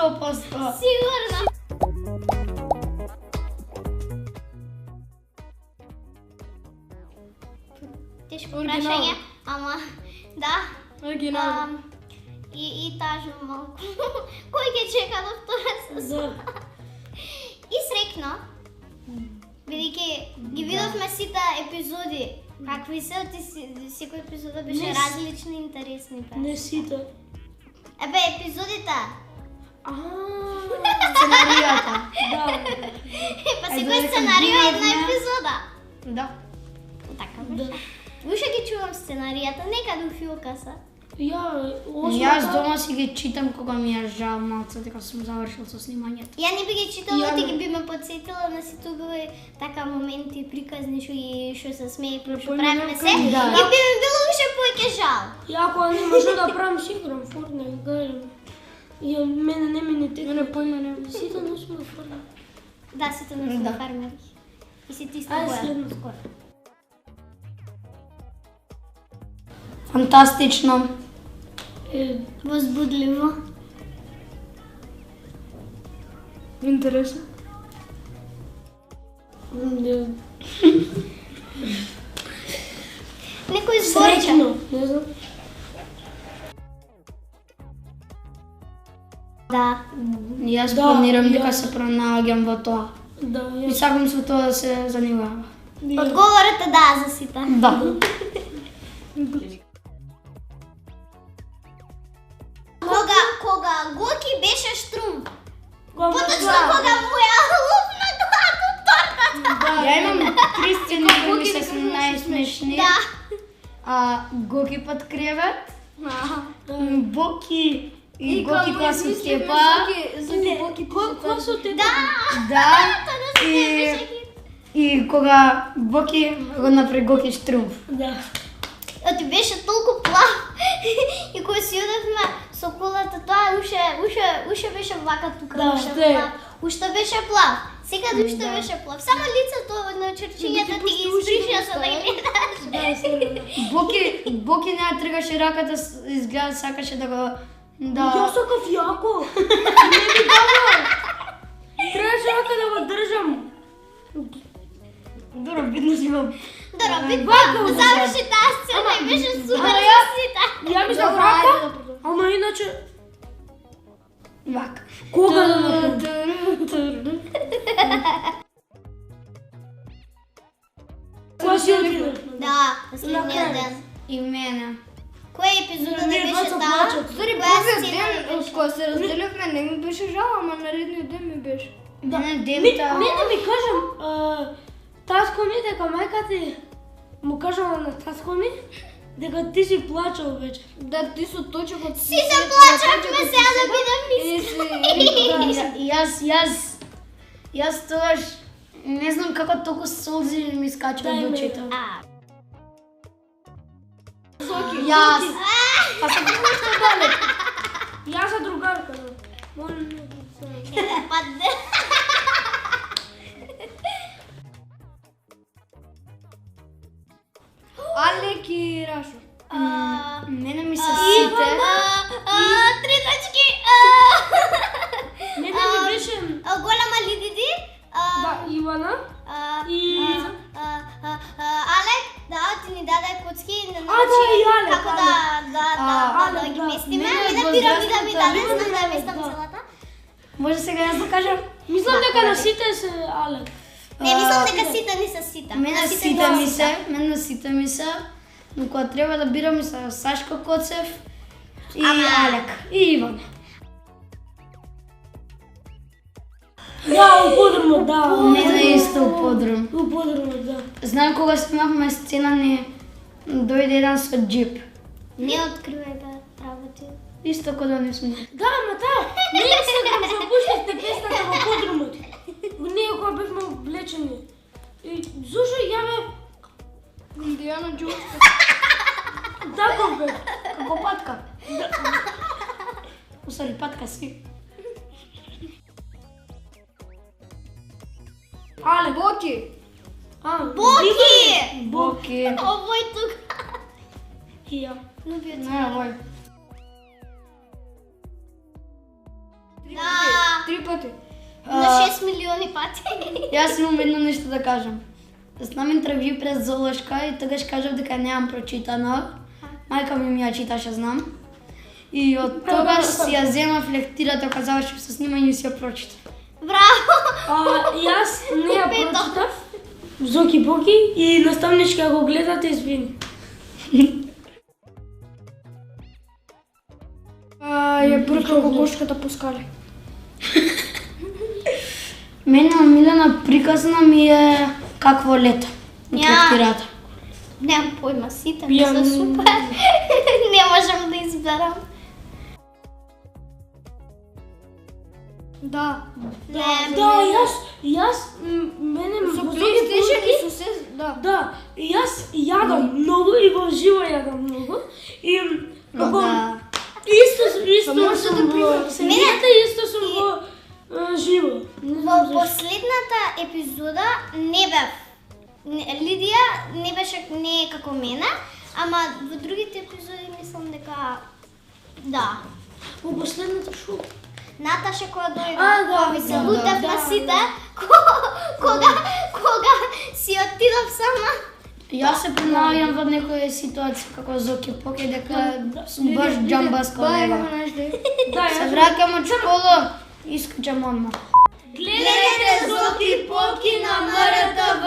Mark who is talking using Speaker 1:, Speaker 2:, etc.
Speaker 1: 100%.
Speaker 2: Сигурно. Тежко прашање, ама да.
Speaker 1: Оригинално.
Speaker 2: И тажно малку. Кој ќе чека до втора сезона? И срекно, бидејќи ги видовме сите епизоди, какви се, секој епизода беше различна и интересни.
Speaker 1: Не сите.
Speaker 2: Ебе, епизодите.
Speaker 1: Сценаријата. Да.
Speaker 2: Па секој сценарио е една епизода.
Speaker 1: Да.
Speaker 2: Така беше. Уште ги чувам сценаријата, некаде у филкаса.
Speaker 1: Јас дома си ги читам кога ми е жал малце дека сум завршил со снимањето.
Speaker 2: Ја не би ги читала, ти би ме подсетила на сите били така моменти приказни што се смее, што правиме се. И би ми било уште повеќе жал.
Speaker 3: Ја ако не може да правам си играм Fortnite, играм. И мене не ми не текне. Сите не сме во Fortnite.
Speaker 2: Да, сите не сме фармери. И си ти сте боја.
Speaker 3: Следно скоро.
Speaker 1: Фантастично.
Speaker 2: Возбудливо.
Speaker 3: Интересно.
Speaker 2: Некој зборче.
Speaker 3: Среќно, не знам.
Speaker 2: Да.
Speaker 1: Јас планирам дека се пронаоѓам во тоа.
Speaker 3: Да,
Speaker 1: И сакам со тоа да се занимавам.
Speaker 2: Одговорот е да за сите.
Speaker 1: Да.
Speaker 2: Кога Гоки беше штрум. Поточно
Speaker 3: Поточно
Speaker 2: кога му ја лупна главата од тортата.
Speaker 1: Ја имам 3 сцени кои ми се најсмешни.
Speaker 2: Да.
Speaker 1: Гоки под кревет, Боки и Гоки која се тепа.
Speaker 3: Кој со те?
Speaker 1: Да. И кога Боки го направи Гоки штрумф.
Speaker 3: Да.
Speaker 2: Ти беше толку плав. И кога си одевме со колата, тоа уште беше влака тука.
Speaker 3: Да, уште.
Speaker 2: Уште беше плав. Секаде уште беше плав. Само лицето на черчињата ти ги избриша за да ги гледаш.
Speaker 1: Боки не тргаше раката, изгледа сакаше да го
Speaker 3: Јас сакав јако. Не ми дава. Требаше рака да го држам.
Speaker 1: Добро, видно си го.
Speaker 2: Добро, битва заврши таа сцена и беше супер за сите.
Speaker 3: Ја мислам рака, ама иначе
Speaker 1: Вак.
Speaker 3: кога да направам? Кој си отиде?
Speaker 2: Да, последниот ден.
Speaker 1: И мене.
Speaker 2: Која епизода не
Speaker 3: Ние
Speaker 2: беше
Speaker 3: дваца
Speaker 2: таа?
Speaker 3: плачат.
Speaker 2: Која сцена не
Speaker 1: Од
Speaker 2: беше?
Speaker 1: кога се разделивме, не ми беше жал, ама наредниот ден ми беше. Да, не,
Speaker 3: Мене
Speaker 1: дента.
Speaker 3: ми кажам, татко ми дека мајка ти му кажала на татко ми дека ти си плачал вечер.
Speaker 1: Да, ти со точокот си.
Speaker 2: Сите плачевме сега да бидам искрена.
Speaker 1: Јас тогаш не знам како толку солзи ми скачат
Speaker 3: Дај
Speaker 1: од
Speaker 3: ме.
Speaker 1: очите.
Speaker 3: Јас.
Speaker 1: Па се пуште далек.
Speaker 3: Јас за другарка. Молим не се.
Speaker 2: Падне.
Speaker 1: Алек и Рашо. Мене ми се сите.
Speaker 2: Три точки.
Speaker 3: Мене ми беше
Speaker 2: Голема Лидиди.
Speaker 3: да Ивана и
Speaker 2: Алек, да, ти ни даде коцки на
Speaker 3: да, и Алек,
Speaker 2: како да ги местиме.
Speaker 1: Мене
Speaker 2: Мене пирамида ми даде,
Speaker 3: възрастната,
Speaker 2: знам да ја местам
Speaker 3: да.
Speaker 2: целата.
Speaker 1: Може сега јас да кажам?
Speaker 3: мислам дека на сите се Алек.
Speaker 2: Не, мислам дека сите не се сита.
Speaker 1: Мене сите ми се, но кога треба да бирам се Сашко Коцев и Алек и Иван.
Speaker 3: Да, у подрумот, да.
Speaker 1: Мене исто у подрум.
Speaker 3: У подрумот, да.
Speaker 1: Знам кога снимавме сцена ни дојде еден со джип.
Speaker 2: Не откривај бе работи.
Speaker 1: Исто кога да не сме.
Speaker 3: Да, ама на Инстаграм запуштивте песната во подрумот. Ние кога бевме облечени. И зошто ја бе
Speaker 1: Индијана Джонс.
Speaker 3: таков бе.
Speaker 1: Како патка. Усари, патка си.
Speaker 3: Але
Speaker 1: Боки.
Speaker 2: Боки!
Speaker 1: Боки.
Speaker 2: Овој тук.
Speaker 3: И ја.
Speaker 2: Любиот.
Speaker 1: Не, овој.
Speaker 2: Да.
Speaker 3: 3 пъти.
Speaker 2: На 6 милиони пати.
Speaker 1: И аз имам едно нещо да кажам. Знам интервю през Золушка и тогаш кажав дека нямам прочитано. Майка ми ја читаше, знам. И од тогаш си ја зема флектирата, казаваше со снимање и си ја прочита.
Speaker 2: Браво!
Speaker 3: И аз не ја прочитав. Зоки Боки и наставничка го гледате, извини. Ја бркал кокошката по скали.
Speaker 1: Мене омилена приказна ми е Какво лето. Од
Speaker 2: Ја.
Speaker 1: флектирата.
Speaker 2: Немам појма, сите ми се супер. Не можам да изберам.
Speaker 3: Да.
Speaker 2: Не,
Speaker 3: Да, и аз, мене
Speaker 1: Со
Speaker 3: во Зоки
Speaker 1: PlayStation
Speaker 3: Боки-
Speaker 1: и со се, да.
Speaker 3: Да, и аз јадам многу и во живо јадам многу. И како
Speaker 1: Да.
Speaker 3: исто
Speaker 1: може
Speaker 3: сум
Speaker 1: да
Speaker 3: во
Speaker 1: прибавам.
Speaker 3: семејата, исто сум во живо.
Speaker 2: Во последната епизода не бев. Лидија не беше не како мене, ама во другите епизоди мислам дека да.
Speaker 3: Во последната шоу.
Speaker 2: Наташа која дојде,
Speaker 3: Да,
Speaker 2: кога ми се
Speaker 3: да,
Speaker 2: лутев
Speaker 3: да,
Speaker 2: на
Speaker 3: да.
Speaker 2: сите, кога си отидов сама.
Speaker 1: Јас се понаоѓам во некоја ситуација како Зоки Поки дека сум баш џамбаска од него.
Speaker 3: Да,
Speaker 1: Се
Speaker 3: јас
Speaker 1: враќам од школа и искачам одма.
Speaker 3: гледате Зоки Поки на МРТВ.